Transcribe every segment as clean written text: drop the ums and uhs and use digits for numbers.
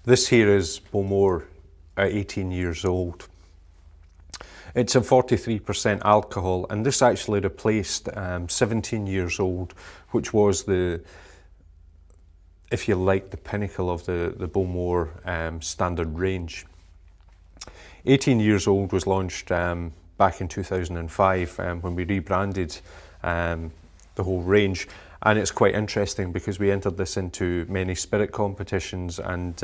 This here is Bowmore at 18 years old. It's a 43% alcohol, and this actually replaced 17 years old, which was the, if you like, the pinnacle of the Bowmore standard range. 18 years old was launched back in 2005 when we rebranded the whole range. And it's quite interesting because we entered this into many spirit competitions, and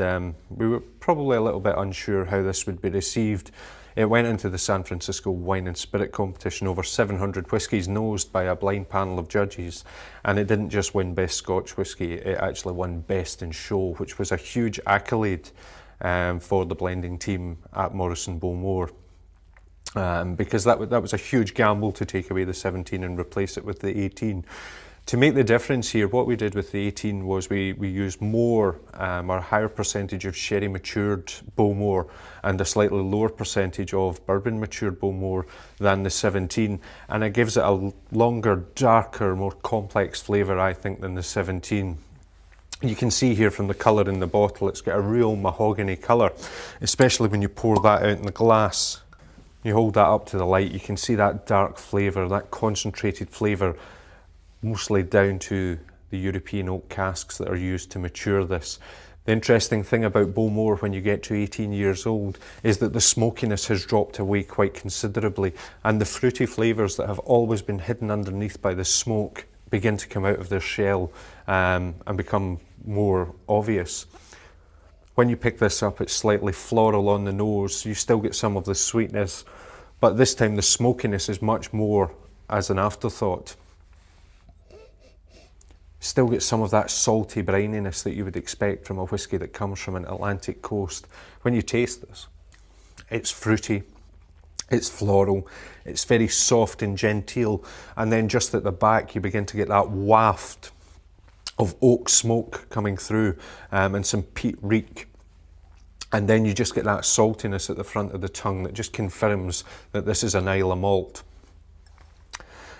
we were probably a little bit unsure how this would be received. It went into the San Francisco Wine and Spirit Competition, over 700 whiskies nosed by a blind panel of judges, and it didn't just win Best Scotch Whisky, it actually won Best in Show, which was a huge accolade for the blending team at Morrison Bowmore. Because that was a huge gamble to take away the 17 and replace it with the 18. To make the difference here, what we did with the 18 was we used more or a higher percentage of sherry matured Bowmore and a slightly lower percentage of bourbon matured Bowmore than the 17, and it gives it a longer, darker, more complex flavour, I think, than the 17. You can see here from the colour in the bottle, it's got a real mahogany colour, especially when you pour that out in the glass. You hold that up to the light, you can see that dark flavour, that concentrated flavour, mostly down to the European oak casks that are used to mature this. The interesting thing about Bowmore when you get to 18 years old is that the smokiness has dropped away quite considerably, and the fruity flavours that have always been hidden underneath by the smoke begin to come out of their shell and become more obvious. When you pick this up, it's slightly floral on the nose. You still get some of the sweetness, but this time the smokiness is much more as an afterthought. Still get some of that salty brininess that you would expect from a whisky that comes from an Atlantic coast. When you taste this, it's fruity, it's floral, it's very soft and genteel, and then just at the back you begin to get that waft of oak smoke coming through and some peat reek. And then you just get that saltiness at the front of the tongue that just confirms that this is an Islay malt.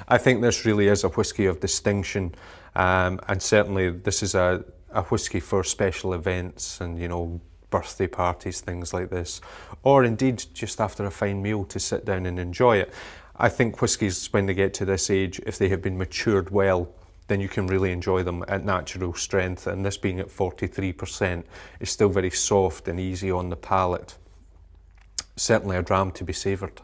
I think this really is a whisky of distinction, and certainly this is a whisky for special events and, you know, birthday parties, things like this, or indeed just after a fine meal to sit down and enjoy it. I think whiskies, when they get to this age, if they have been matured well, then you can really enjoy them at natural strength, and this being at 43% is still very soft and easy on the palate. Certainly a dram to be savoured.